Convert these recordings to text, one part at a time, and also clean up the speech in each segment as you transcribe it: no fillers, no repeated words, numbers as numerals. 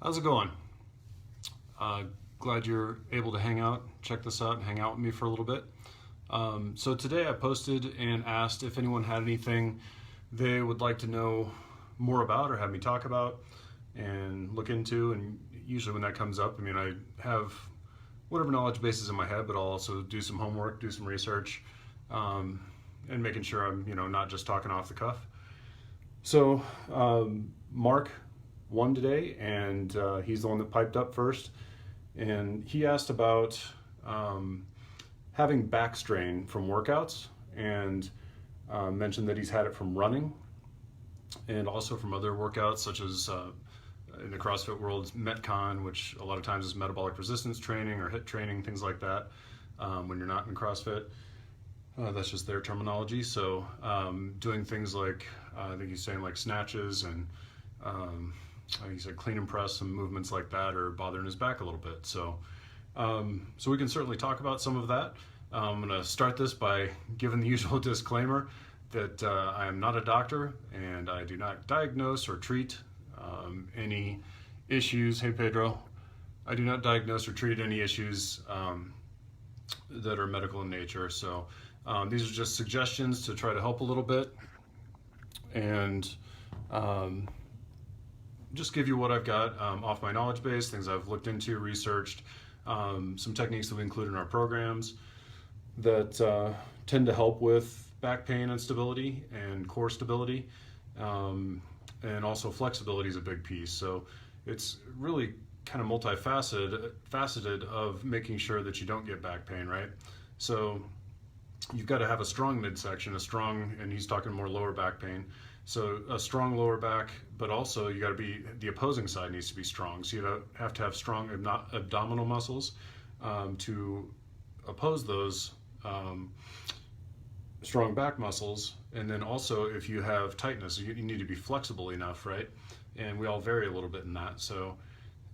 How's it going? Glad you're able to hang out, check this out, and hang out with me for a little bit. So today I posted and asked if anyone had anything they would like to know more about or have me talk about and look into. And usually when that comes up, I have whatever knowledge base is in my head, but I'll also do some homework, do some research, and making sure I'm not just talking off the cuff. So Mark won today, and he's the one that piped up first, and he asked about having back strain from workouts, and mentioned that he's had it from running and also from other workouts such as in the CrossFit world, Metcon, which a lot of times is metabolic resistance training or HIIT training, things like that. When you're not in CrossFit, that's just their terminology. So doing things like I think he's saying like snatches and he said clean and press, some movements like that are bothering his back a little bit. So we can certainly talk about some of that. I'm going to start this by giving the usual disclaimer that I am not a doctor and I do not diagnose or treat any issues. Hey Pedro, I do not diagnose or treat any issues that are medical in nature. So these are just suggestions to try to help a little bit and just give you what I've got off my knowledge base, things I've looked into, researched, some techniques that we include in our programs that tend to help with back pain and stability and core stability, and also flexibility is a big piece. So it's really kind of multifaceted of making sure that you don't get back pain, right? So you've got to have a strong midsection, and he's talking more lower back pain. So a strong lower back, but also you got to be, the opposing side needs to be strong. So you have to have strong abdominal muscles to oppose those strong back muscles. And then also if you have tightness, you need to be flexible enough, right? And we all vary a little bit in that. So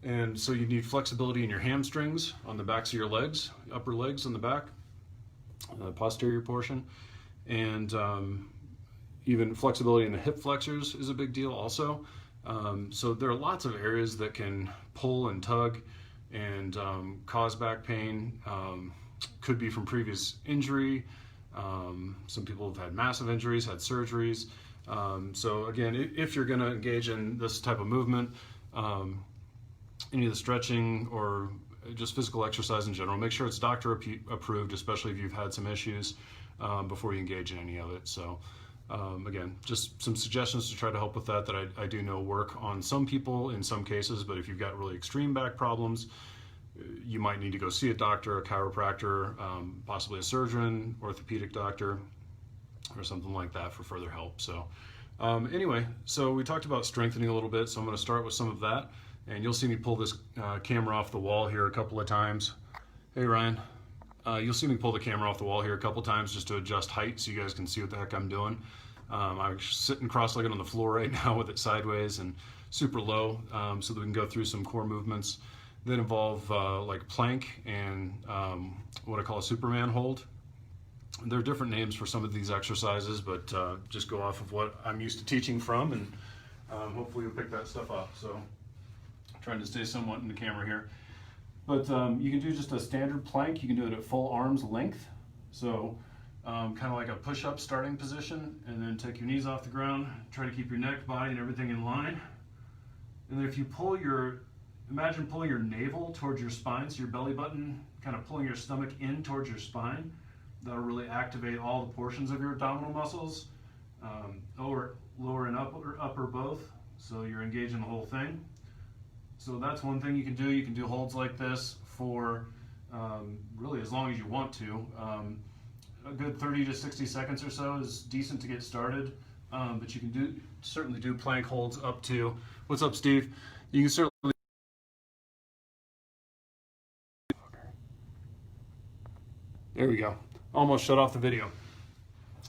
you need flexibility in your hamstrings on the backs of your legs, upper legs on the back, the posterior portion, and even flexibility in the hip flexors is a big deal also. So there are lots of areas that can pull and tug and cause back pain. Could be from previous injury. Some people have had massive injuries, had surgeries. So again, if you're going to engage in this type of movement, any of the stretching or just physical exercise in general, make sure it's doctor approved, especially if you've had some issues before you engage in any of it. So again, just some suggestions to try to help with that I do know work on some people in some cases, but if you've got really extreme back problems, you might need to go see a doctor, a chiropractor, possibly a surgeon, orthopedic doctor, or something like that for further help. So anyway, so we talked about strengthening a little bit, so I'm going to start with some of that, and you'll see me pull this camera off the wall here a couple of times. Hey Ryan, you'll see me pull the camera off the wall here a couple of times just to adjust height so you guys can see what the heck I'm doing. I'm sitting cross-legged on the floor right now with it sideways and super low, so that we can go through some core movements that involve like plank and what I call a Superman hold. There are different names for some of these exercises, but just go off of what I'm used to teaching from, and hopefully you'll pick that stuff up. So I'm trying to stay somewhat in the camera here. But you can do just a standard plank. You can do it at full arm's length. So kind of like a push-up starting position, and then take your knees off the ground. Try to keep your neck, body, and everything in line. And then if you imagine pulling your navel towards your spine, so your belly button, kind of pulling your stomach in towards your spine. That'll really activate all the portions of your abdominal muscles, lower and upper both, so you're engaging the whole thing. So that's one thing you can do. You can do holds like this for really as long as you want to. A good 30 to 60 seconds or so is decent to get started, but you can certainly do plank holds up to, what's up Steve? You can certainly There we go. Almost shut off the video.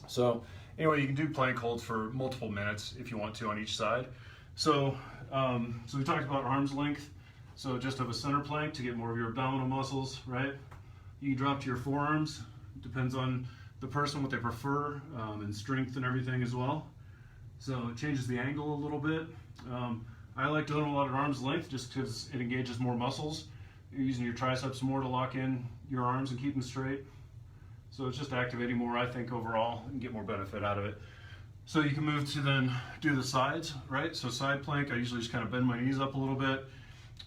So anyway, you can do plank holds for multiple minutes if you want to on each side. So we talked about arm's length. So just have a center plank to get more of your abdominal muscles, right? You can drop to your forearms. Depends on the person, what they prefer, and strength and everything as well. So it changes the angle a little bit. I like doing a lot at arm's length just because it engages more muscles. You're using your triceps more to lock in your arms and keep them straight. So it's just activating more, I think, overall, and get more benefit out of it. So you can move to then do the sides, right? So side plank, I usually just kind of bend my knees up a little bit,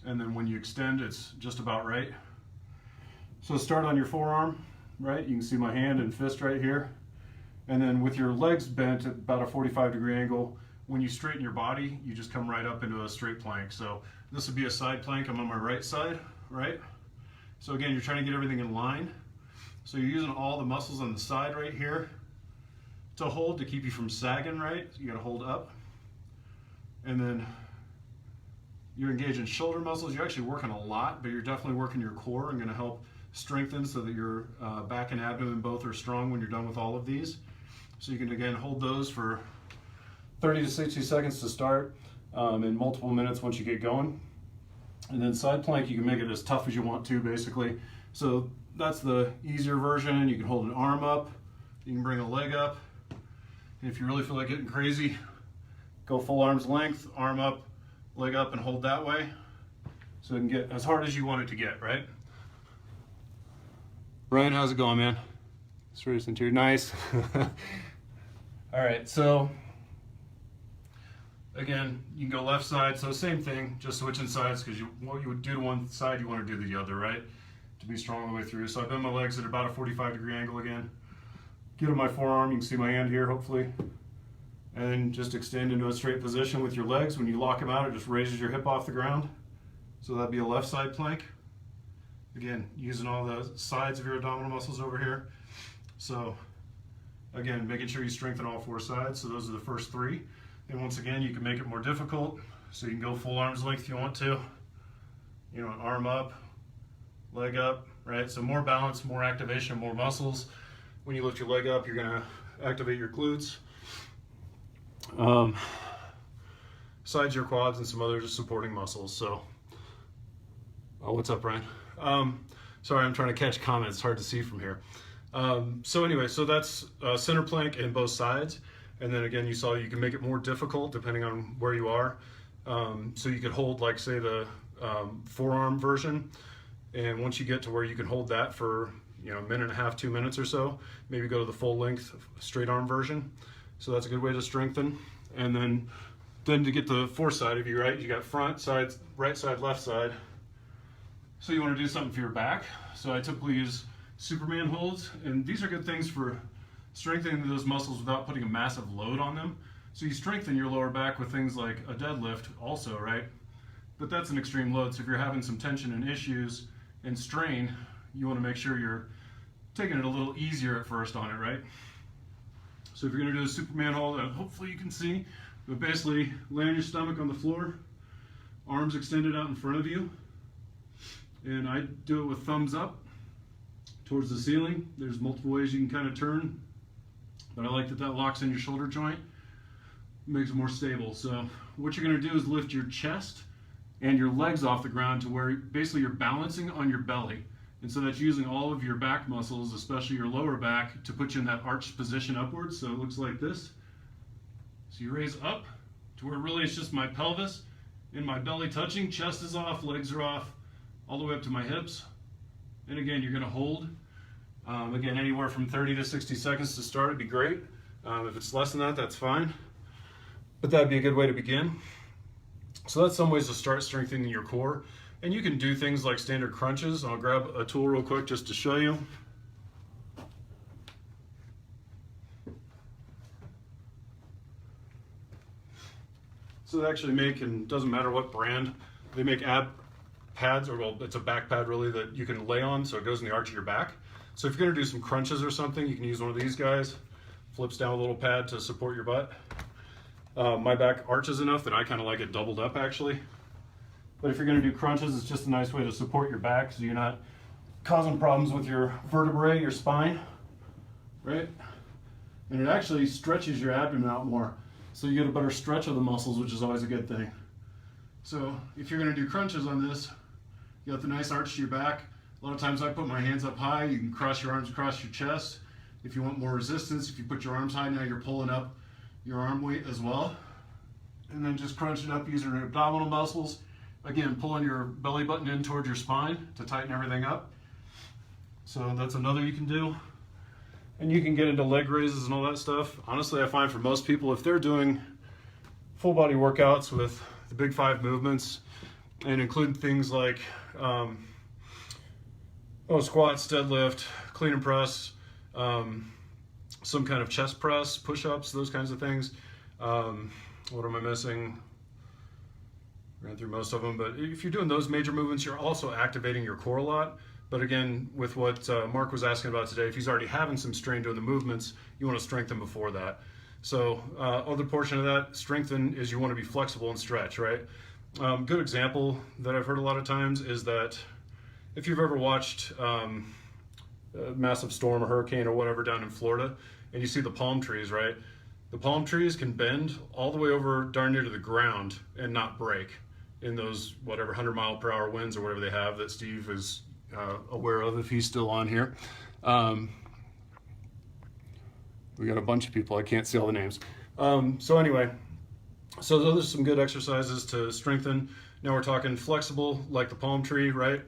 and then when you extend, it's just about right. So start on your forearm, right? You can see my hand and fist right here. And then with your legs bent at about a 45-degree angle, when you straighten your body, you just come right up into a straight plank. So this would be a side plank. I'm on my right side, right? So again, you're trying to get everything in line. So you're using all the muscles on the side right here to hold, to keep you from sagging, right? You gotta hold up. And then you're engaging shoulder muscles. You're actually working a lot, but you're definitely working your core and gonna help strengthen so that your back and abdomen both are strong when you're done with all of these. So you can again hold those for 30 to 60 seconds to start, and multiple minutes once you get going. And then side plank, you can make it as tough as you want to, basically. So that's the easier version. You can hold an arm up, you can bring a leg up. And if you really feel like getting crazy, go full arm's length, arm up, leg up, and hold that way. So it can get as hard as you want it to get, right? Ryan, how's it going, man? Straight into your nice. All right, so again, you can go left side, so same thing, just switching sides, because what you would do to one side, you want to do the other, right? To be strong all the way through. So I bend my legs at about a 45-degree angle again. Get on my forearm, you can see my hand here, hopefully. And just extend into a straight position with your legs. When you lock them out, it just raises your hip off the ground. So that'd be a left side plank. Again, using all the sides of your abdominal muscles over here. So again, making sure you strengthen all four sides. So those are the first three. And once again, you can make it more difficult. So you can go full arm's length if you want to. You know, arm up, leg up, right? So more balance, more activation, more muscles. When you lift your leg up, you're gonna activate your glutes. Sides your quads and some other just supporting muscles. So, oh, what's up, Ryan? Sorry, I'm trying to catch comments. It's hard to see from here. So anyway, so that's center plank in both sides. And then again, you saw you can make it more difficult depending on where you are. So you could hold, like, say, the forearm version. And once you get to where you can hold that for, you know, a minute and a half, 2 minutes or so, maybe go to the full length straight arm version. So that's a good way to strengthen. And then to get the fourth side of you, right? You got front, side, right side, left side. So you want to do something for your back. So I typically use Superman holds, and these are good things for strengthening those muscles without putting a massive load on them. So you strengthen your lower back with things like a deadlift also, right? But that's an extreme load. So if you're having some tension and issues and strain, you want to make sure you're taking it a little easier at first on it, right? So if you're going to do a Superman hold, hopefully you can see, but basically lay on your stomach on the floor, arms extended out in front of you, and I do it with thumbs up towards the ceiling. There's multiple ways you can kind of turn, but I like that locks in your shoulder joint, makes it more stable. So what you're going to do is lift your chest and your legs off the ground to where basically you're balancing on your belly. And so that's using all of your back muscles, especially your lower back, to put you in that arched position upwards. So it looks like this. So you raise up to where really it's just my pelvis and my belly touching, chest is off, legs are off, all the way up to my hips. And again, you're gonna hold, again, anywhere from 30 to 60 seconds to start, it'd be great. If it's less than that, that's fine. But that'd be a good way to begin. So that's some ways to start strengthening your core. And you can do things like standard crunches. I'll grab a tool real quick just to show you. So they actually make, and doesn't matter what brand, they make ab pads, or well, it's a back pad really that you can lay on so it goes in the arch of your back. So if you're gonna do some crunches or something, you can use one of these guys. Flips down a little pad to support your butt. My back arches enough that I kind of like it doubled up actually. But if you're going to do crunches, it's just a nice way to support your back so you're not causing problems with your vertebrae, your spine, right? And it actually stretches your abdomen out more. So you get a better stretch of the muscles, which is always a good thing. So if you're going to do crunches on this, you got the nice arch to your back. A lot of times I put my hands up high. You can cross your arms across your chest. If you want more resistance, if you put your arms high, now you're pulling up your arm weight as well. and then just crunch it up using your abdominal muscles. Again, pulling your belly button in towards your spine to tighten everything up. So that's another you can do. And you can get into leg raises and all that stuff. Honestly, I find for most people, if they're doing full body workouts with the big 5 movements and include things like squats, deadlift, clean and press, some kind of chest press, push-ups, those kinds of things. What am I missing? Ran through most of them, but if you're doing those major movements, you're also activating your core a lot. But again, with what Mark was asking about today, if he's already having some strain doing the movements, you want to strengthen before that. So other portion of that, strengthen, is you want to be flexible and stretch, right? Good example that I've heard a lot of times is that if you've ever watched a massive storm or hurricane or whatever down in Florida, and you see the palm trees, right? The palm trees can bend all the way over darn near to the ground and not break in those whatever 100-mile-per-hour winds or whatever they have that Steve is aware of if he's still on here. We got a bunch of people, I can't see all the names. So anyway, so those are some good exercises to strengthen. Now we're talking flexible, like the palm tree, right?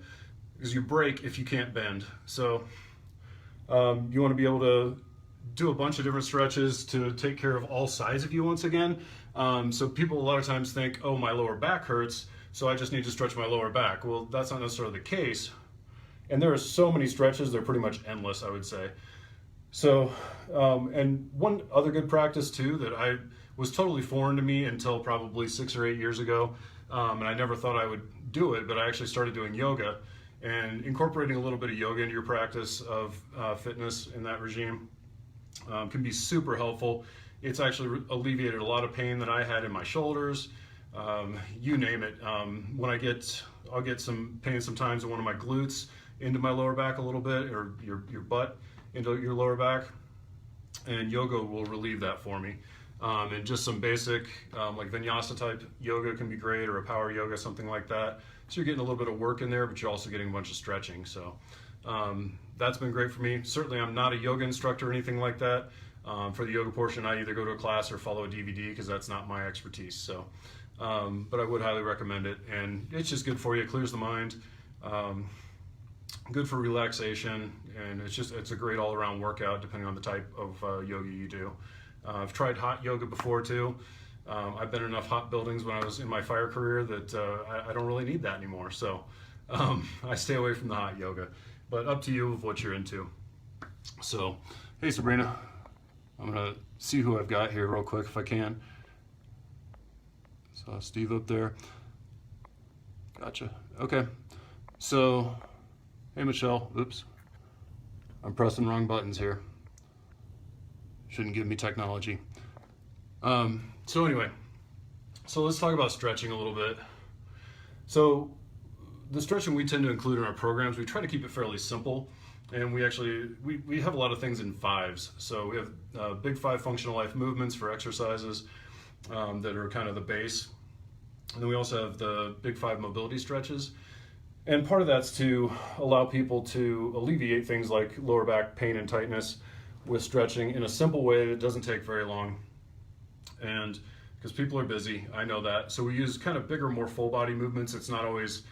Because you break if you can't bend. So you want to be able to do a bunch of different stretches to take care of all sides of you once again. So people a lot of times think, oh, my lower back hurts, so I just need to stretch my lower back. Well, that's not necessarily the case. And there are so many stretches, they're pretty much endless, I would say. So, and one other good practice too that I was totally foreign to me until probably 6 or 8 years ago, and I never thought I would do it, but I actually started doing yoga, and incorporating a little bit of yoga into your practice of fitness in that regime can be super helpful. It's actually alleviated a lot of pain that I had in my shoulders, you name it. I'll get some pain sometimes in one of my glutes into my lower back a little bit, or your butt into your lower back, and yoga will relieve that for me. And just some basic like vinyasa type yoga can be great, or a power yoga, something like that. So you're getting a little bit of work in there, but you're also getting a bunch of stretching. So that's been great for me. Certainly I'm not a yoga instructor or anything like that. For the yoga portion, I either go to a class or follow a DVD because that's not my expertise. So, but I would highly recommend it, and it's just good for you. It clears the mind, good for relaxation, and it's a great all-around workout depending on the type of yoga you do. I've tried hot yoga before too. I've been in enough hot buildings when I was in my fire career that I don't really need that anymore. So I stay away from the hot yoga, but up to you of what you're into. So, hey Sabrina, I'm gonna see who I've got here real quick if I can. Saw Steve up there. Gotcha. Okay. So, hey Michelle. Oops. I'm pressing wrong buttons here. Shouldn't give me technology. So anyway, so let's talk about stretching a little bit. So the stretching we tend to include in our programs, we try to keep it fairly simple. And we have a lot of things in 5s. So we have big 5 functional life movements for exercises that are kind of the base. And then we also have the big 5 mobility stretches. And part of that's to allow people to alleviate things like lower back pain and tightness with stretching in a simple way that doesn't take very long. And because people are busy, I know that. So we use kind of bigger, more full body movements. It's not always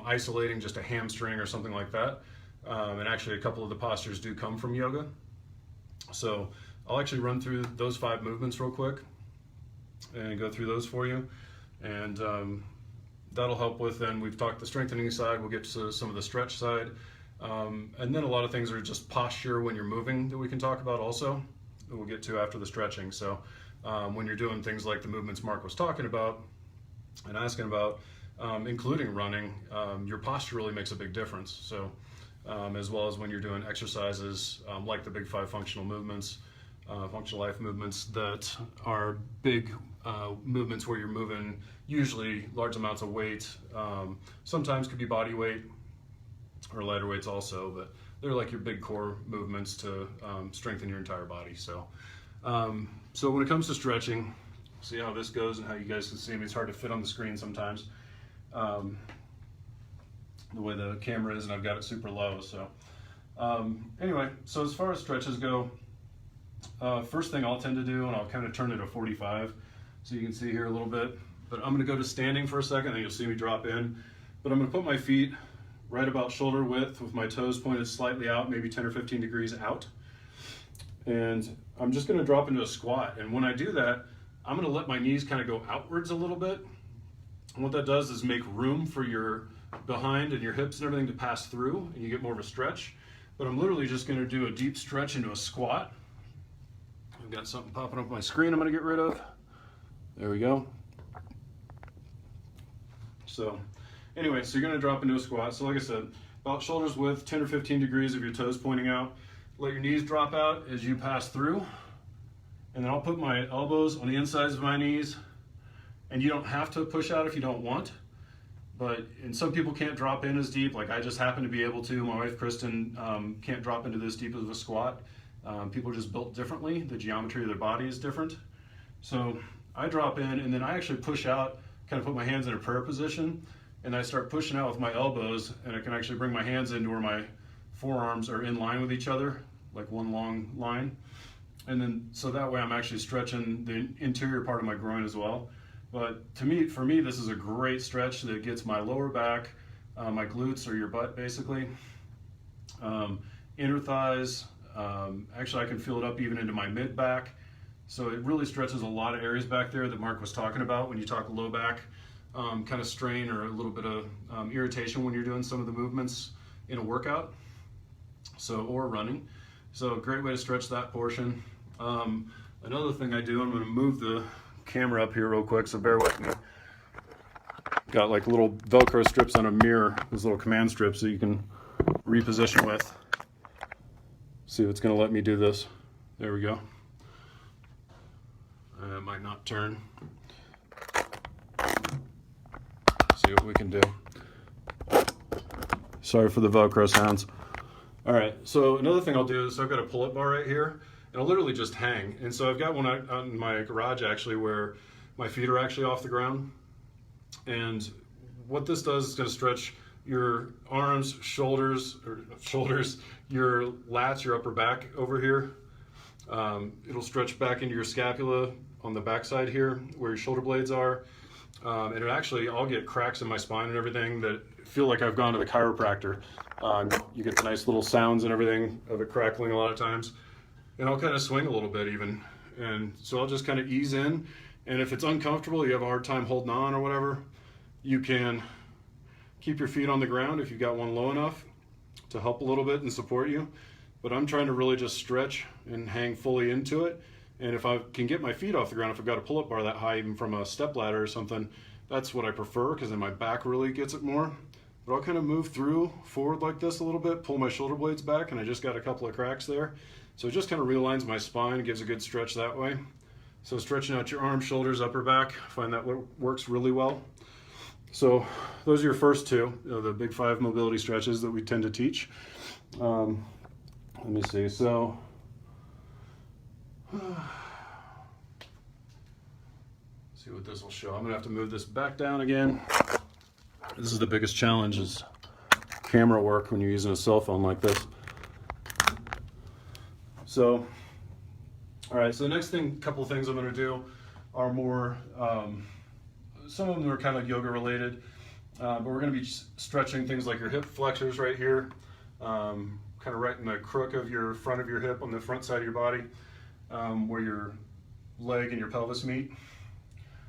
isolating just a hamstring or something like that. And actually a couple of the postures do come from yoga. So I'll actually run through those 5 movements real quick and go through those for you. And that'll help with, then we've talked the strengthening side, we'll get to some of the stretch side. And then a lot of things are just posture when you're moving that we can talk about also, that we'll get to after the stretching. So when you're doing things like the movements Mark was talking about and asking about, including running, your posture really makes a big difference. So as well as when you're doing exercises like the big 5 functional movements, functional life movements that are big movements where you're moving usually large amounts of weight. Sometimes could be body weight or lighter weights also, but they're like your big core movements to strengthen your entire body. So, so when it comes to stretching, see how this goes and how you guys can see me. It's hard to fit on the screen sometimes. The way the camera is, and I've got it super low. So anyway, so as far as stretches go, first thing I'll tend to do, and I'll kind of turn it to 45. So you can see here a little bit, but I'm gonna go to standing for a second and you'll see me drop in. But I'm gonna put my feet right about shoulder width with my toes pointed slightly out, maybe 10 or 15 degrees out. And I'm just gonna drop into a squat. And when I do that, I'm gonna let my knees kind of go outwards a little bit. And what that does is make room for your behind and your hips and everything to pass through, and you get more of a stretch. But I'm literally just gonna do a deep stretch into a squat. I've got something popping up on my screen I'm gonna get rid of. There we go. So anyway, so you're gonna drop into a squat. So like I said, about shoulders width, 10 or 15 degrees of your toes pointing out. Let your knees drop out as you pass through. And then I'll put my elbows on the insides of my knees. And you don't have to push out if you don't want. And some people can't drop in as deep, like I just happen to be able to. My wife, Kristen, can't drop into this deep of a squat. People are just built differently. The geometry of their body is different. So I drop in and then I actually push out, kind of put my hands in a prayer position, and I start pushing out with my elbows, and I can actually bring my hands into where my forearms are in line with each other, like one long line. And then, so that way I'm actually stretching the interior part of my groin as well. But for me, this is a great stretch that gets my lower back, my glutes or your butt basically, inner thighs. Actually, I can feel it up even into my mid back. So it really stretches a lot of areas back there that Mark was talking about when you talk low back kind of strain or a little bit of irritation when you're doing some of the movements in a workout, or running. So a great way to stretch that portion. Another thing I do, I'm going to move the camera up here real quick, so bear with me. Got like little Velcro strips on a mirror, these little command strips that you can reposition with. See if it's going to let me do this. There we go. It might not turn. See what we can do. Sorry for the Velcro sounds. All right, so another thing I'll do is I've got a pull-up bar right here, and I'll literally just hang. And so I've got one out in my garage actually where my feet are actually off the ground. And what this does is going to stretch your arms, shoulders, your lats, your upper back over here. It'll stretch back into your scapula on the backside here where your shoulder blades are. And I'll get cracks in my spine and everything that feel like I've gone to the chiropractor. You get the nice little sounds and everything of it crackling a lot of times. And I'll kind of swing a little bit even. And so I'll just kind of ease in. And if it's uncomfortable, you have a hard time holding on or whatever, you can keep your feet on the ground if you've got one low enough to help a little bit and support you. But I'm trying to really just stretch and hang fully into it. And if I can get my feet off the ground, if I've got a pull-up bar that high, even from a step ladder or something, that's what I prefer, because then my back really gets it more. But I'll kind of move forward like this a little bit, pull my shoulder blades back, and I just got a couple of cracks there. So it just kind of realigns my spine, gives a good stretch that way. So stretching out your arms, shoulders, upper back, I find that works really well. So those are your first two, the big 5 mobility stretches that we tend to teach. Let me see, so see what this will show. I'm gonna have to move this back down again. This is the biggest challenge, is camera work when you're using a cell phone like this. So, all right, so the next couple of things I'm gonna do are more, some of them are kind of yoga related, but we're gonna be stretching things like your hip flexors right here, kind of right in the crook of your front of your hip on the front side of your body, where your leg and your pelvis meet.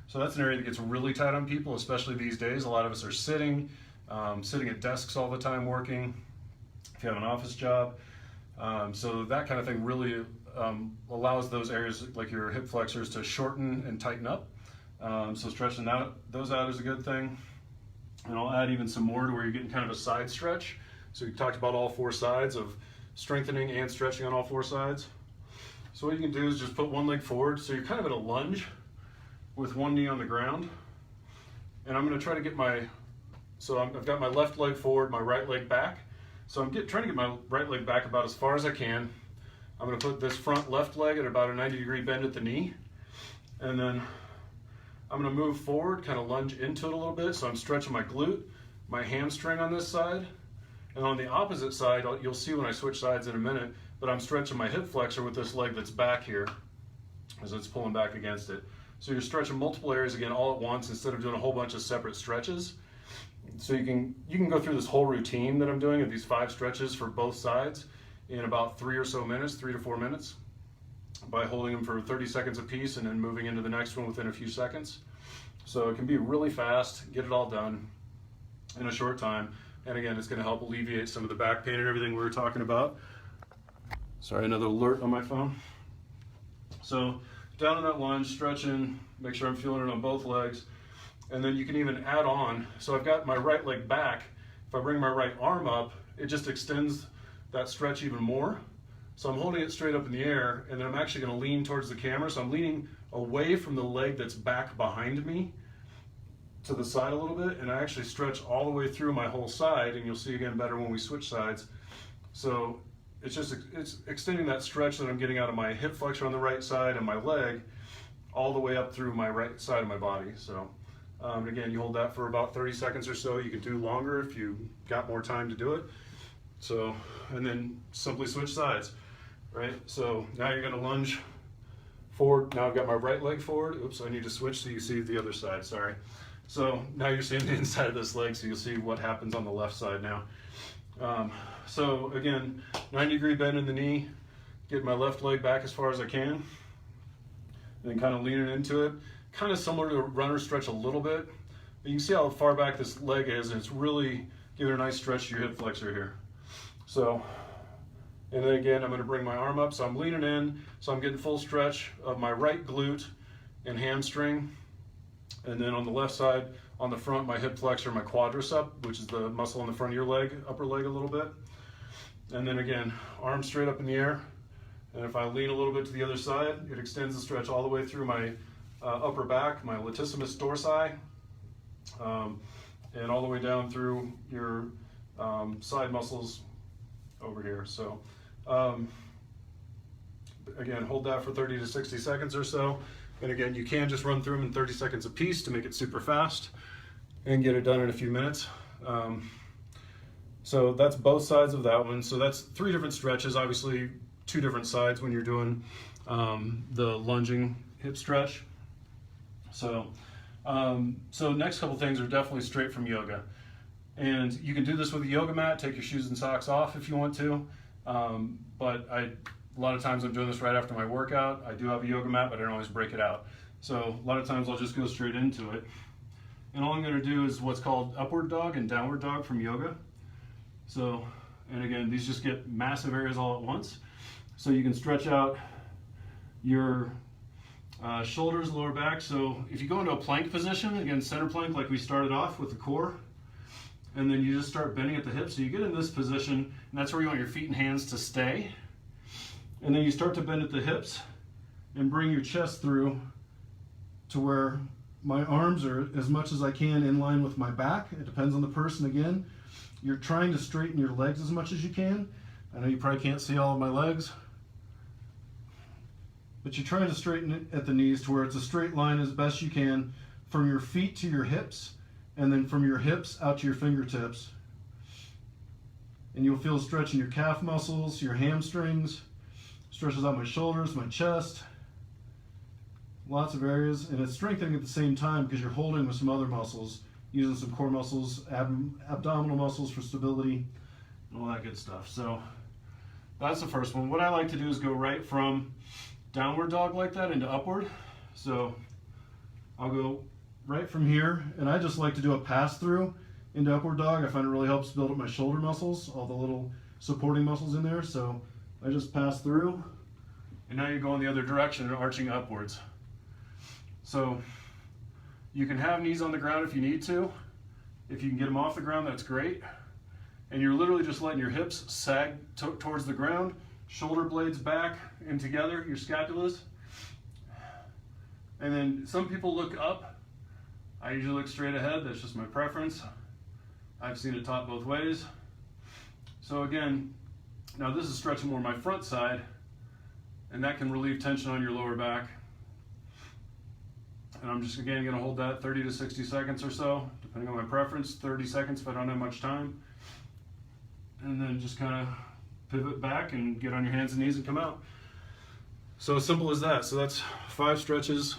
So that's an area that gets really tight on people, especially these days. A lot of us are sitting at desks all the time working, if you have an office job. So that kind of thing really allows those areas like your hip flexors to shorten and tighten up. So stretching those out is a good thing. And I'll add even some more to where you're getting kind of a side stretch. So we talked about all 4 sides of strengthening and stretching on all 4 sides. So what you can do is just put one leg forward. So you're kind of at a lunge with one knee on the ground. And I'm gonna try to get I've got my left leg forward, my right leg back. So I'm trying to get my right leg back about as far as I can. I'm gonna put this front left leg at about a 90-degree bend at the knee. And then I'm gonna move forward, kind of lunge into it a little bit. So I'm stretching my glute, my hamstring on this side. And on the opposite side, you'll see when I switch sides in a minute, but I'm stretching my hip flexor with this leg that's back here as it's pulling back against it. So you're stretching multiple areas again all at once instead of doing a whole bunch of separate stretches. So you can go through this whole routine that I'm doing of these 5 stretches for both sides in about 3 or so minutes, 3 to 4 minutes, by holding them for 30 seconds a piece and then moving into the next one within a few seconds. So it can be really fast, get it all done in a short time. And again, it's going to help alleviate some of the back pain and everything we were talking about. Sorry, another alert on my phone. So down in that lunge, stretching, make sure I'm feeling it on both legs. And then you can even add on. So I've got my right leg back. If I bring my right arm up, it just extends that stretch even more. So I'm holding it straight up in the air, and then I'm actually going to lean towards the camera. So I'm leaning away from the leg that's back behind me to the side a little bit, and I actually stretch all the way through my whole side, and you'll see again better when we switch sides. So it's extending that stretch that I'm getting out of my hip flexor on the right side and my leg all the way up through my right side of my body. So again, you hold that for about 30 seconds or so. You can do longer if you got more time to do it. So, and then simply switch sides, right? So now you're going to lunge forward. Now I've got my right leg forward. Oops, I need to switch so you see the other side, sorry. So now you're seeing the inside of this leg, so you'll see what happens on the left side now. So again, 90-degree bend in the knee, get my left leg back as far as I can, and then kind of leaning into it. Kind of similar to a runner stretch a little bit. But you can see how far back this leg is, and it's really giving a nice stretch to your hip flexor here. So, and then again, I'm going to bring my arm up, so I'm leaning in, so I'm getting full stretch of my right glute and hamstring. And then on the left side, on the front, my hip flexor, my quadricep, which is the muscle on the front of your leg, upper leg a little bit. And then again, arms straight up in the air. And if I lean a little bit to the other side, it extends the stretch all the way through my upper back, my latissimus dorsi, and all the way down through your side muscles over here. So again, hold that for 30 to 60 seconds or so. And again, you can just run through them in 30 seconds a piece to make it super fast and get it done in a few minutes. So that's both sides of that one. So that's 3 different stretches, obviously 2 different sides when you're doing the lunging hip stretch. So next couple things are definitely straight from yoga. And you can do this with a yoga mat, take your shoes and socks off if you want to. But a lot of times I'm doing this right after my workout. I do have a yoga mat, but I don't always break it out. So a lot of times I'll just go straight into it. And all I'm going to do is what's called upward dog and downward dog from yoga. So, and again, these just get massive areas all at once. So you can stretch out your shoulders, lower back. So if you go into a plank position, again, center plank like we started off with the core, and then you just start bending at the hips. So you get in this position, and that's where you want your feet and hands to stay. And then you start to bend at the hips and bring your chest through to where my arms are as much as I can in line with my back. It depends on the person again. You're trying to straighten your legs as much as you can. I know you probably can't see all of my legs, but you're trying to straighten it at the knees to where it's a straight line as best you can from your feet to your hips, and then from your hips out to your fingertips. And you'll feel stretching your calf muscles, your hamstrings, stretches out my shoulders, my chest, lots of areas, and it's strengthening at the same time because you're holding with some other muscles, using some core muscles, abdominal muscles for stability, and all that good stuff. So that's the first one. What I like to do is go right from downward dog like that into upward. So I'll go right from here, and I just like to do a pass through into upward dog. I find it really helps build up my shoulder muscles, all the little supporting muscles in there. So I just pass through, and now you're going the other direction and arching upwards. So you can have knees on the ground if you need to. If you can get them off the ground, that's great. And you're literally just letting your hips sag towards the ground, shoulder blades back and together, your scapulas. And then some people look up. I usually look straight ahead. That's just my preference. I've seen it taught both ways. So again, now this is stretching more my front side, and that can relieve tension on your lower back. And I'm just again going to hold that 30 to 60 seconds or so, depending on my preference, 30 seconds if I don't have much time. And then just kind of pivot back and get on your hands and knees and come out. So simple as that. So that's 5 stretches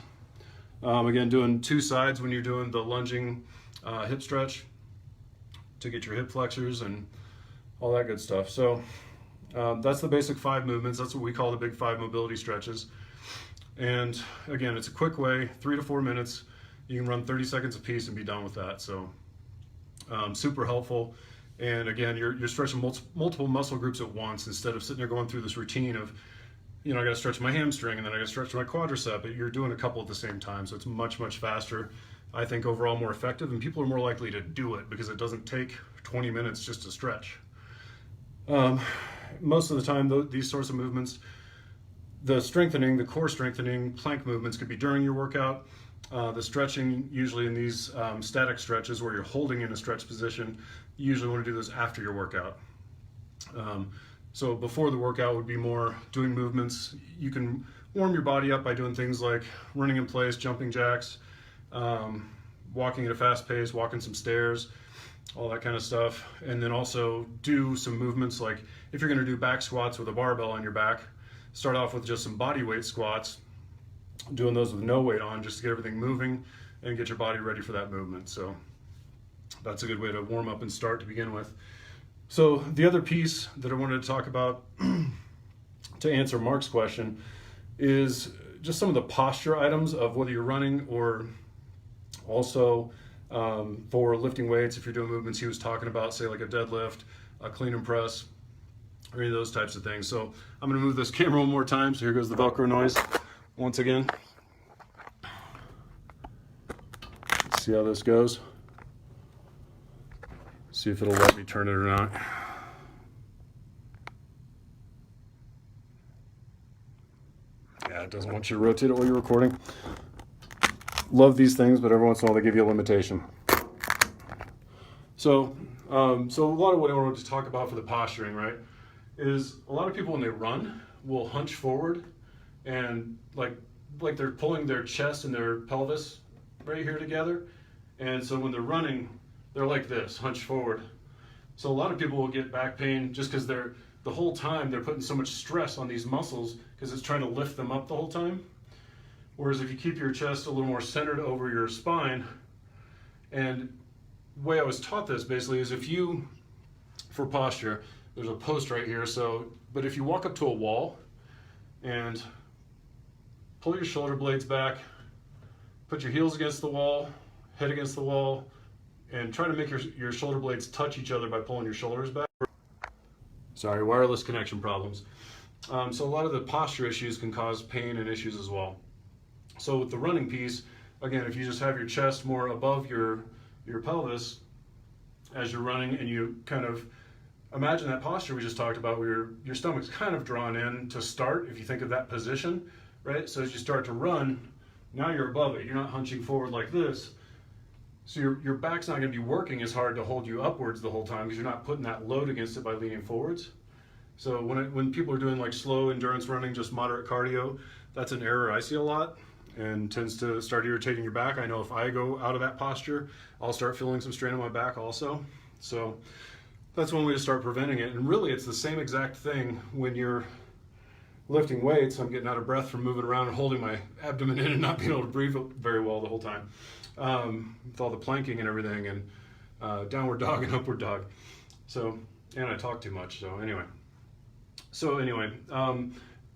Again, doing 2 sides when you're doing the lunging hip stretch to get your hip flexors and all that good stuff. So that's the basic 5 movements. That's what we call the big 5 mobility stretches. And again, it's a quick way, 3 to 4 minutes. You can run 30 seconds a piece and be done with that. So super helpful. And again, you're stretching multiple muscle groups at once instead of sitting there going through this routine of, you know, I got to stretch my hamstring and then I got to stretch my quadricep. But you're doing a couple at the same time. So it's much faster. I think overall more effective, and people are more likely to do it because it doesn't take 20 minutes just to stretch. Most of the time, these sorts of movements, the core strengthening plank movements could be during your workout. The stretching, usually in these static stretches where you're holding in a stretch position, you usually want to do those after your workout. So before the workout would be more doing movements. You can warm your body up by doing things like running in place, jumping jacks, walking at a fast pace, walking some stairs, all that kind of stuff. And then also do some movements like if you're going to do back squats with a barbell on your back, start off with just some body weight squats, doing those with no weight on just to get everything moving and get your body ready for that movement. So that's a good way to warm up and start to begin with. So the other piece that I wanted to talk about to answer Mark's question is just some of the posture items of whether you're running or also for lifting weights. If you're doing movements he was talking about, say like a deadlift, a clean and press, or any of those types of things. So I'm going to move this camera one more time. So here goes the Velcro noise once again. Let's see how this goes. See if it'll let me turn it or not. Yeah, it doesn't want you to rotate it while you're recording. Love these things, but every once in a while they give you a limitation. So a lot of what I wanted to talk about for the posturing, right, is a lot of people when they run will hunch forward and like they're pulling their chest and their pelvis right here together. And so when they're running, they're like this, hunched forward. So a lot of people will get back pain just because the whole time they're putting so much stress on these muscles because it's trying to lift them up the whole time. Whereas if you keep your chest a little more centered over your spine, and the way I was taught this basically is for posture, there's a post right here, but if you walk up to a wall and pull your shoulder blades back, put your heels against the wall, head against the wall, and try to make your shoulder blades touch each other by pulling your shoulders back. Sorry, wireless connection problems. So a lot of the posture issues can cause pain and issues as well. So with the running piece, again, if you just have your chest more above your pelvis as you're running, and you kind of imagine that posture we just talked about where your stomach's kind of drawn in to start, if you think of that position, right? So as you start to run, now you're above it. You're not hunching forward like this. So your back's not going to be working as hard to hold you upwards the whole time because you're not putting that load against it by leaning forwards. So when people are doing like slow endurance running, just moderate cardio, that's an error I see a lot and tends to start irritating your back. I know if I go out of that posture, I'll start feeling some strain on my back also. So that's one way to start preventing it. And really it's the same exact thing when you're lifting weights. I'm getting out of breath from moving around and holding my abdomen in and not being able to breathe very well the whole time. With all the planking and everything, and downward dog and upward dog. So, and I talk too much, so anyway.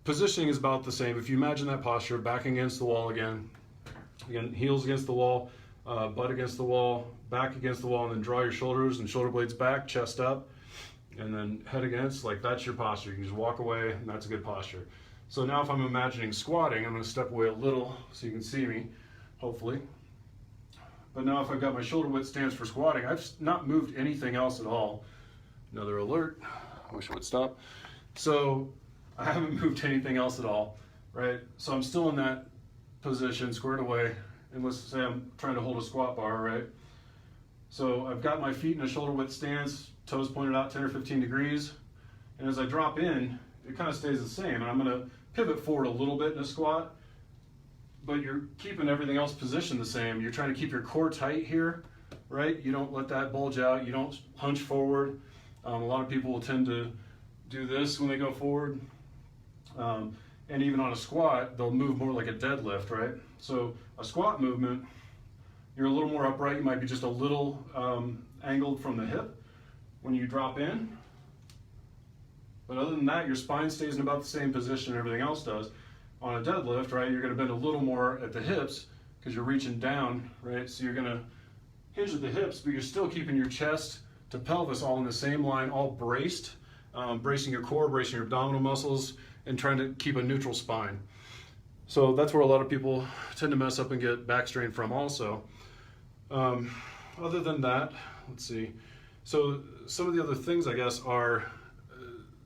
Positioning is about the same. If you imagine that posture, back against the wall again, heels against the wall, butt against the wall, back against the wall, and then draw your shoulders and shoulder blades back, chest up, and then head against, like that's your posture. You can just walk away, and that's a good posture. So now if I'm imagining squatting, I'm going to step away a little so you can see me, hopefully. But now if I've got my shoulder width stance for squatting, I've not moved anything else at all. Another alert, I wish it would stop. So I haven't moved anything else at all, right? So I'm still in that position, squared away, and let's say I'm trying to hold a squat bar, right? So I've got my feet in a shoulder width stance, toes pointed out 10 or 15 degrees, and as I drop in, it kind of stays the same, and I'm gonna pivot forward a little bit in a squat, but you're keeping everything else positioned the same. You're trying to keep your core tight here, right? You don't let that bulge out. You don't hunch forward. A lot of people will tend to do this when they go forward. And even on a squat, they'll move more like a deadlift, right? So A squat movement, you're a little more upright. You might be just a little angled from the hip when you drop in. But other than that, your spine stays in about the same position and everything else does. On a deadlift, right, you're gonna bend a little more at the hips because you're reaching down, right? So you're gonna hinge at the hips, but you're still keeping your chest to pelvis all in the same line, all braced, bracing your core, bracing your abdominal muscles, and trying to keep a neutral spine. So that's where a lot of people tend to mess up and get back strain from also. Other than that, let's see. So some of the other things, I guess, are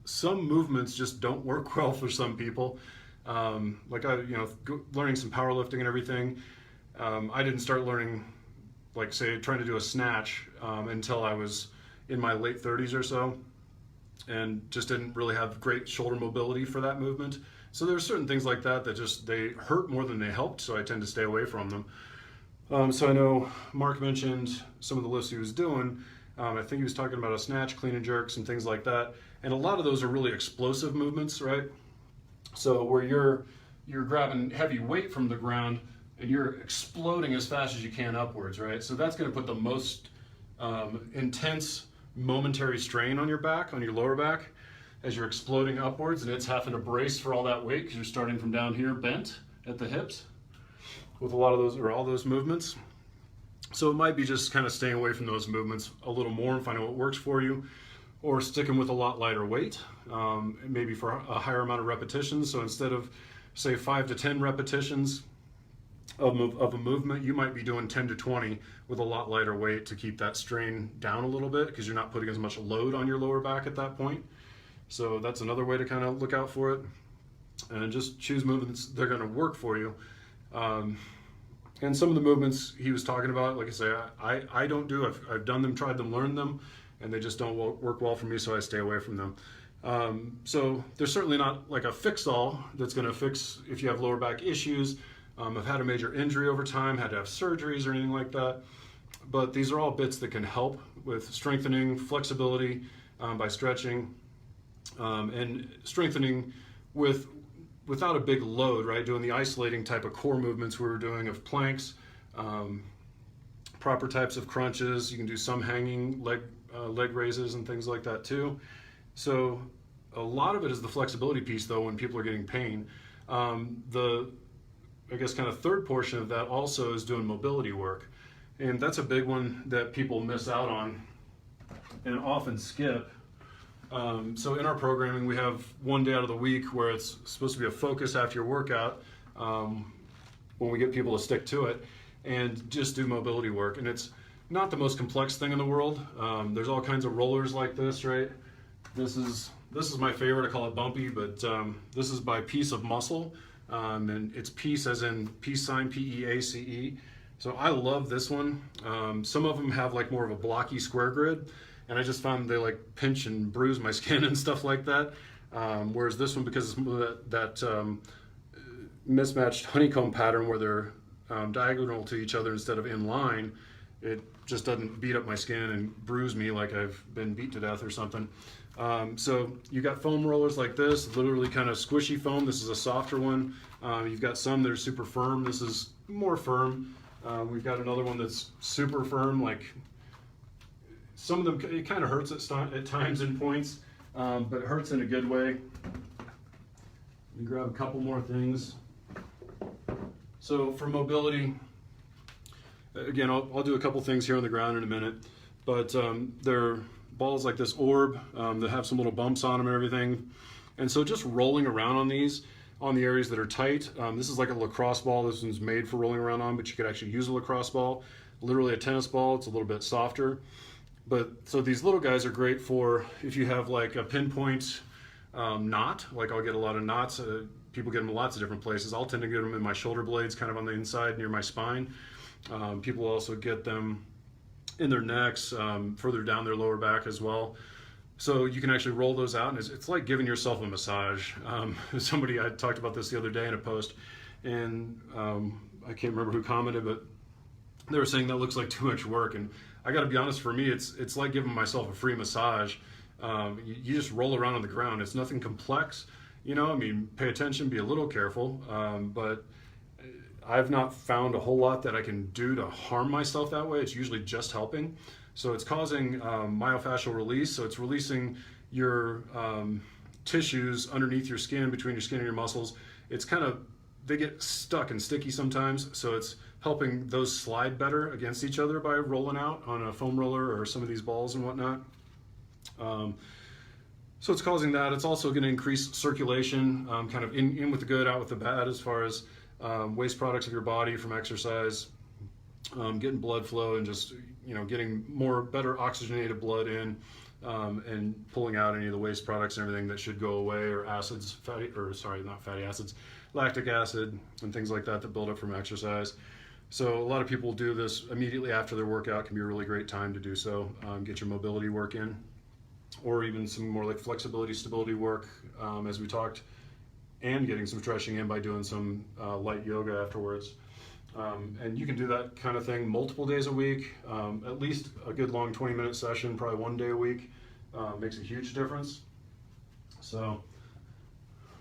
some movements just don't work well for some people. Like learning some powerlifting and everything. I didn't start learning, like say, trying to do a snatch until I was in my late 30s or so, and just didn't really have great shoulder mobility for that movement. So there's certain things like that that just, they hurt more than they helped, so I tend to stay away from them. So I know Mark mentioned some of the lifts he was doing. I think he was talking about a snatch, clean and jerks, and things like that. And a lot of those are really explosive movements, right? So where you're grabbing heavy weight from the ground and you're exploding as fast as you can upwards, right? So that's going to put the most intense momentary strain on your back, on your lower back, as you're exploding upwards, and it's having to brace for all that weight because you're starting from down here bent at the hips with a lot of those, or all those movements. So it might be just kind of staying away from those movements a little more and finding what works for you, or sticking with a lot lighter weight, maybe for a higher amount of repetitions. So instead of, say, 5 to 10 repetitions of a movement, you might be doing 10 to 20 with a lot lighter weight to keep that strain down a little bit because you're not putting as much load on your lower back at that point. So that's another way to kind of look out for it. And just choose movements that are going to work for you. And some of the movements he was talking about, like I say, I don't do. I've done them, tried them, learned them, and they just don't work well for me, so I stay away from them. So there's certainly not like a fix-all that's going to fix if you have lower back issues. I've had a major injury over time, had to have surgeries or anything like that. But these are all bits that can help with strengthening, flexibility by stretching, and strengthening without a big load, right? Doing the isolating type of core movements we were doing of planks, proper types of crunches. You can do some hanging leg raises and things like that too. So a lot of it is the flexibility piece though when people are getting pain. I guess kind of third portion of that also is doing mobility work. And that's a big one that people miss out on and often skip. So in our programming, we have one day out of the week where it's supposed to be a focus after your workout, when we get people to stick to it and just do mobility work. And it's not the most complex thing in the world. There's all kinds of rollers like this, right? This is my favorite. I call it Bumpy, but this is by Piece of Muscle, and it's Peace as in peace sign, P-E-A-C-E. So I love this one. Some of them have like more of a blocky square grid, and I just found they like pinch and bruise my skin and stuff like that. Whereas this one, because it's that mismatched honeycomb pattern where they're diagonal to each other instead of in line, it just doesn't beat up my skin and bruise me like I've been beat to death or something. So you got foam rollers like this, literally kind of squishy foam. This is a softer one. You've got some that are super firm. This is more firm. We've got another one that's super firm. Like some of them, it kind of hurts at times in points, but it hurts in a good way. Let me grab a couple more things. So for mobility, again, I'll do a couple things here on the ground in a minute, but they're balls like this orb that have some little bumps on them and everything. And so just rolling around on these, on the areas that are tight. This is like a lacrosse ball. This one's made for rolling around on, but you could actually use a lacrosse ball. Literally a tennis ball, it's a little bit softer. But so these little guys are great for if you have like a pinpoint knot. Like I'll get a lot of knots. People get them in lots of different places. I'll tend to get them in my shoulder blades, kind of on the inside near my spine. People also get them in their necks, further down their lower back as well. So you can actually roll those out, and it's like giving yourself a massage. Somebody, I talked about this the other day in a post, and I can't remember who commented, but they were saying that looks like too much work. And I got to be honest, for me, it's like giving myself a free massage. You just roll around on the ground. It's nothing complex, you know. I mean, pay attention, be a little careful, but I've not found a whole lot that I can do to harm myself that way. It's usually just helping. So it's causing myofascial release. So it's releasing your tissues underneath your skin, between your skin and your muscles. It's kind of, they get stuck and sticky sometimes. So it's helping those slide better against each other by rolling out on a foam roller or some of these balls and whatnot. So it's causing that. It's also going to increase circulation, kind of in with the good, out with the bad, as far as waste products of your body from exercise, getting blood flow and just, you know, getting better oxygenated blood in, and pulling out any of the waste products and everything that should go away, or acids, not fatty acids, lactic acid and things like that build up from exercise. So a lot of people do this immediately after their workout. Can be a really great time to do so. Get your mobility work in, or even some more like flexibility, stability work, as we talked, and getting some stretching in by doing some light yoga afterwards. And you can do that kind of thing multiple days a week, at least a good long 20-minute session, probably 1 day a week, makes a huge difference. So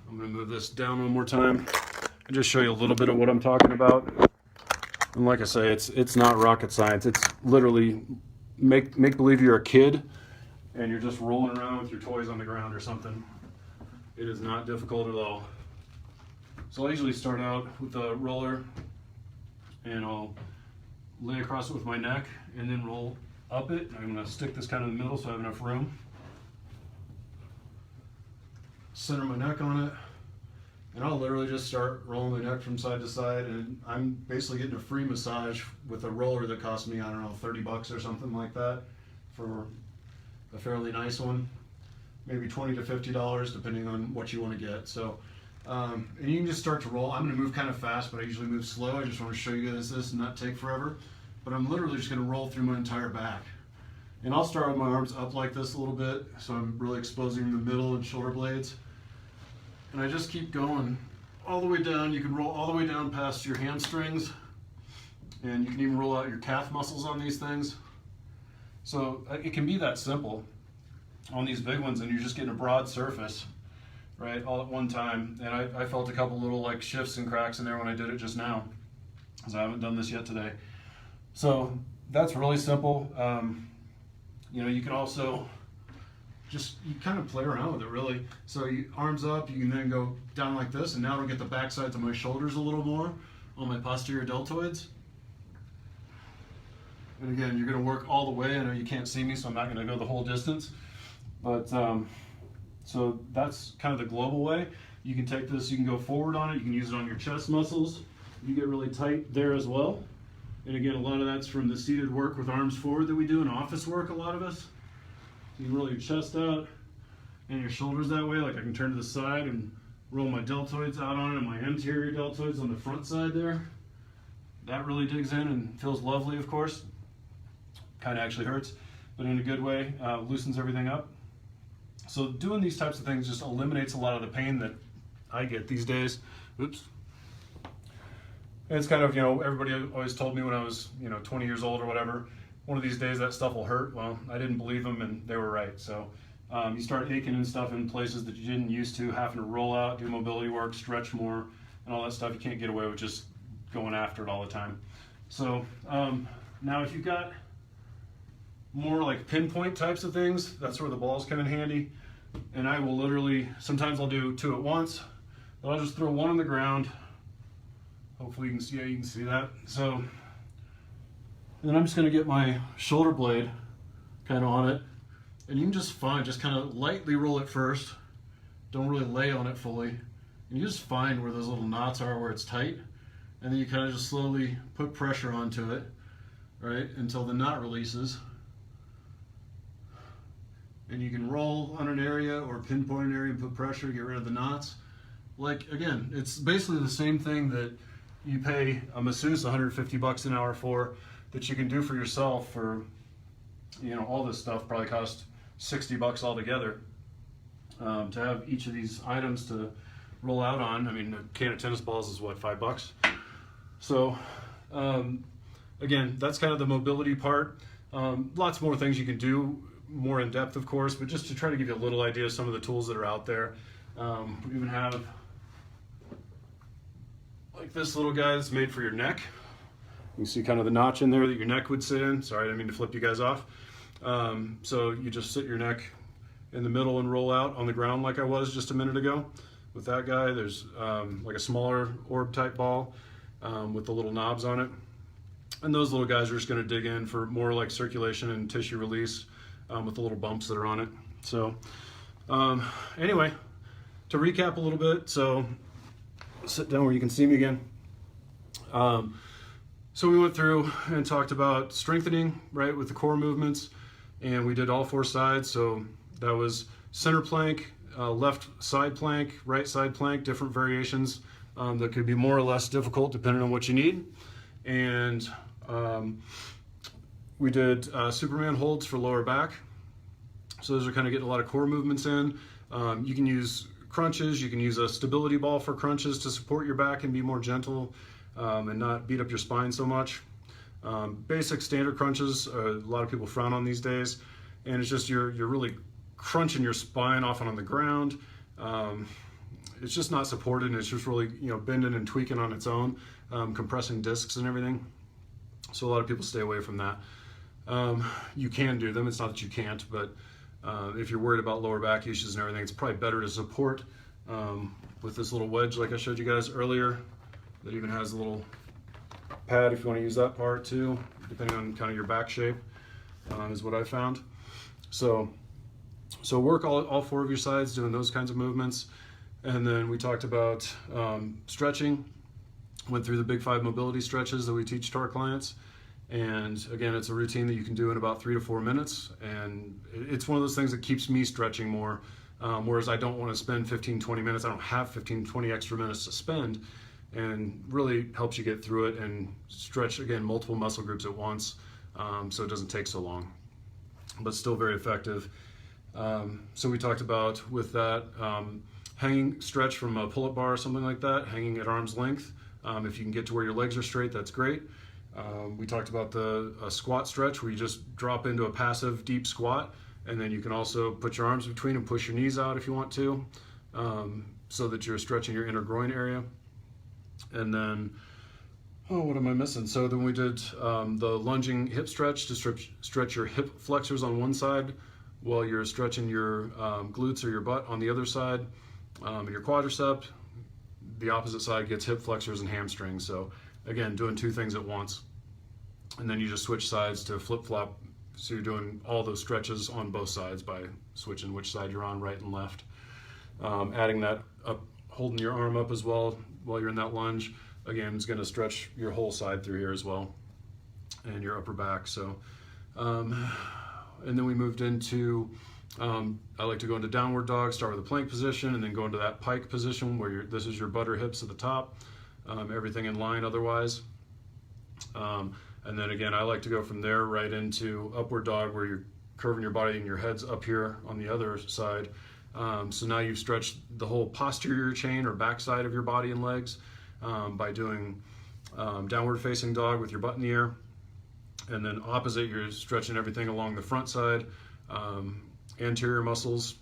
I'm gonna move this down one more time and just show you a little bit of what I'm talking about. And like I say, it's not rocket science. It's literally make believe you're a kid and you're just rolling around with your toys on the ground or something. It is not difficult at all. So I usually start out with the roller, and I'll lay across it with my neck and then roll up it. I'm going to stick this kind of in the middle so I have enough room. Center my neck on it, and I'll literally just start rolling the neck from side to side, and I'm basically getting a free massage with a roller that cost me, I don't know, 30 bucks or something like that for a fairly nice one. Maybe $20 to $50 depending on what you want to get. So and you can just start to roll. I'm going to move kind of fast, but I usually move slow. I just want to show you guys this and not take forever. But I'm literally just going to roll through my entire back. And I'll start with my arms up like this a little bit, so I'm really exposing the middle and shoulder blades. And I just keep going all the way down. You can roll all the way down past your hamstrings, and you can even roll out your calf muscles on these things. So it can be that simple on these big ones, and you're just getting a broad surface, right, all at one time. And I felt a couple little like shifts and cracks in there when I did it just now, because I haven't done this yet today. So that's really simple. You know, you can also just, you kind of play around with it really. So you, arms up, you can then go down like this, and now it'll get the back sides of my shoulders a little more on my posterior deltoids. And again, you're going to work all the way. I know you can't see me, so I'm not going to go the whole distance. But so that's kind of the global way. You can take this, you can go forward on it, you can use it on your chest muscles. You get really tight there as well. And again, a lot of that's from the seated work with arms forward that we do in office work, a lot of us. You can roll your chest out and your shoulders that way. Like I can turn to the side and roll my deltoids out on it, and my anterior deltoids on the front side there. That really digs in and feels lovely, of course. Kind of actually hurts, but in a good way, loosens everything up. So doing these types of things just eliminates a lot of the pain that I get these days. Oops. And it's kind of, you know, everybody always told me when I was, 20 years old or whatever, one of these days that stuff will hurt. Well, I didn't believe them, and they were right. So you start aching and stuff in places that you didn't used to, having to roll out, do mobility work, stretch more, and all that stuff. You can't get away with just going after it all the time. So now if you've got more like pinpoint types of things, that's where the balls come in handy. And I will literally, sometimes I'll do two at once, but I'll just throw one on the ground. Hopefully you can see that. So, and then I'm just gonna get my shoulder blade kind of on it, and you can just find, just kind of lightly roll it first. Don't really lay on it fully. And you just find where those little knots are, where it's tight, and then you kind of just slowly put pressure onto it, right, until the knot releases. And you can roll on an area or pinpoint an area and put pressure, get rid of the knots. Like, again, it's basically the same thing that you pay a masseuse 150 bucks an hour for, that you can do for yourself for, all this stuff probably costs 60 bucks altogether. To have each of these items to roll out on. I mean, a can of tennis balls is what, $5? So, again, that's kind of the mobility part. Lots more things you can do, more in depth, of course, but just to try to give you a little idea of some of the tools that are out there. We even have like this little guy that's made for your neck. You see kind of the notch in there that your neck would sit in. Sorry, I didn't mean to flip you guys off. So you just sit your neck in the middle and roll out on the ground like I was just a minute ago. With that guy, there's like a smaller orb type ball with the little knobs on it. And those little guys are just going to dig in for more like circulation and tissue release with the little bumps that are on it. So anyway, to recap a little bit, so sit down where you can see me again. So we went through and talked about strengthening, right, with the core movements, and we did all 4 sides. So that was center plank, left side plank, right side plank, different variations that could be more or less difficult depending on what you need. And we did Superman holds for lower back. So those are kind of getting a lot of core movements in. You can use crunches, you can use a stability ball for crunches to support your back and be more gentle and not beat up your spine so much. Basic standard crunches, a lot of people frown on these days, and it's just you're really crunching your spine off and on the ground. It's just not supported, and it's just really bending and tweaking on its own, compressing discs and everything. So a lot of people stay away from that. You can do them, it's not that you can't, but if you're worried about lower back issues and everything, it's probably better to support with this little wedge like I showed you guys earlier, that even has a little pad if you want to use that part too, depending on kind of your back shape, is what I found. So work all 4 of your sides doing those kinds of movements. And then we talked about stretching, went through the big 5 mobility stretches that we teach to our clients. And again, it's a routine that you can do in about 3 to 4 minutes. And it's one of those things that keeps me stretching more, whereas I don't want to spend 15, 20 minutes. I don't have 15, 20 extra minutes to spend, and really helps you get through it and stretch, again, multiple muscle groups at once, so it doesn't take so long, but still very effective. So we talked about with that hanging stretch from a pull-up bar or something like that, hanging at arm's length. If you can get to where your legs are straight, that's great. We talked about the squat stretch where you just drop into a passive deep squat, and then you can also put your arms between and push your knees out if you want to, so that you're stretching your inner groin area. And then, what am I missing? So then we did the lunging hip stretch to stretch your hip flexors on one side while you're stretching your glutes or your butt on the other side, and your quadricep. The opposite side gets hip flexors and hamstrings. So again, doing 2 things at once. And then you just switch sides to flip-flop. So you're doing all those stretches on both sides by switching which side you're on, right and left. Adding that up, holding your arm up as well while you're in that lunge, again, is going to stretch your whole side through here as well, and your upper back. So, and then we moved into, I like to go into downward dog, start with a plank position, and then go into that pike position where this is your butter hips at the top, everything in line otherwise. And then again, I like to go from there right into upward dog where you're curving your body and your head's up here on the other side. So now you've stretched the whole posterior chain or backside of your body and legs by doing downward facing dog with your butt in the air. And then opposite, you're stretching everything along the front side, anterior muscles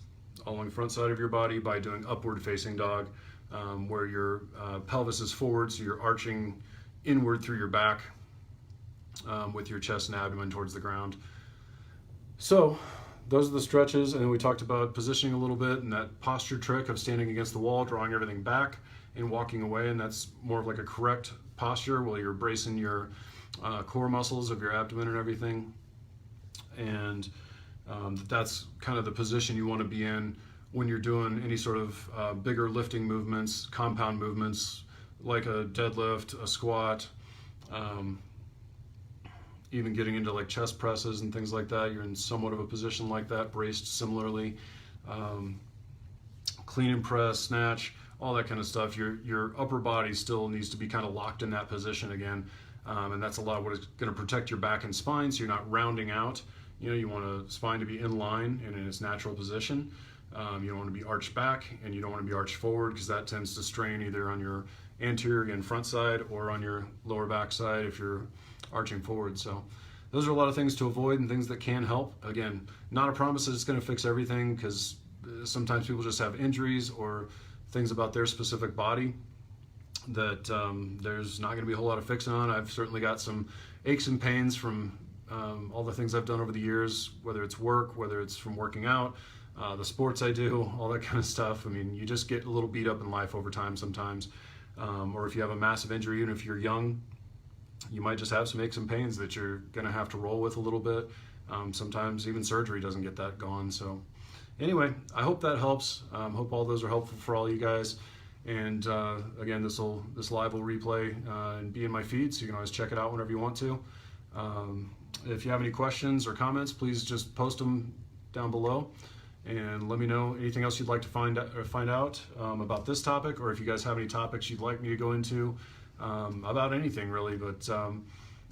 along the front side of your body by doing upward facing dog, where your pelvis is forward, so you're arching inward through your back with your chest and abdomen towards the ground. So those are the stretches, and then we talked about positioning a little bit and that posture trick of standing against the wall, drawing everything back and walking away, and that's more of like a correct posture while you're bracing your core muscles of your abdomen and everything. And that's kind of the position you want to be in when you're doing any sort of bigger lifting movements, compound movements like a deadlift, a squat, even getting into like chest presses and things like that. You're in somewhat of a position like that, braced similarly. Clean and press, snatch, all that kind of stuff. Your upper body still needs to be kind of locked in that position again, and that's a lot of what is going to protect your back and spine, so you're not rounding out. You want a spine to be in line and in its natural position. You don't want to be arched back, and you don't want to be arched forward, because that tends to strain either on your anterior, again, front side, or on your lower back side if you're arching forward. So those are a lot of things to avoid and things that can help. Again, not a promise that it's going to fix everything, because sometimes people just have injuries or things about their specific body that there's not going to be a whole lot of fixing on. I've certainly got some aches and pains from all the things I've done over the years, whether it's work, whether it's from working out, the sports I do, all that kind of stuff. I mean, you just get a little beat up in life over time sometimes. Or if you have a massive injury, even if you're young, you might just have some aches and pains that you're going to have to roll with a little bit. Sometimes even surgery doesn't get that gone. So anyway, I hope that helps. Hope all those are helpful for all you guys. And again, this live will replay and be in my feed, so you can always check it out whenever you want to. If you have any questions or comments, please just post them down below and let me know anything else you'd like to find out about this topic, or if you guys have any topics you'd like me to go into about anything really. But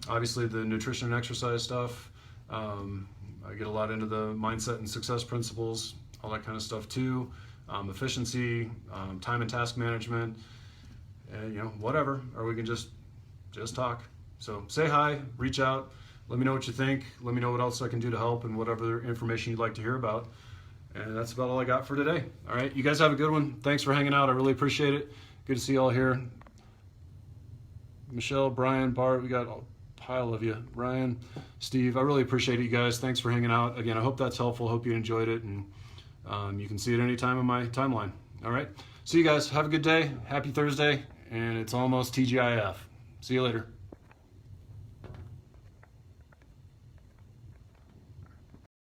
obviously the nutrition and exercise stuff, I get a lot into the mindset and success principles, all that kind of stuff too. Efficiency, time and task management, and whatever, or we can just talk. So say hi, reach out, let me know what you think, let me know what else I can do to help, and whatever information you'd like to hear about. And that's about all I got for today. All right, you guys have a good one. Thanks for hanging out. I really appreciate it. Good to see you all here. Michelle, Brian, Bart, we got a pile of you. Ryan, Steve, I really appreciate it, you guys. Thanks for hanging out. Again, I hope that's helpful. Hope you enjoyed it, and you can see it any time in my timeline. All right, see you guys. Have a good day. Happy Thursday, and it's almost TGIF. See you later.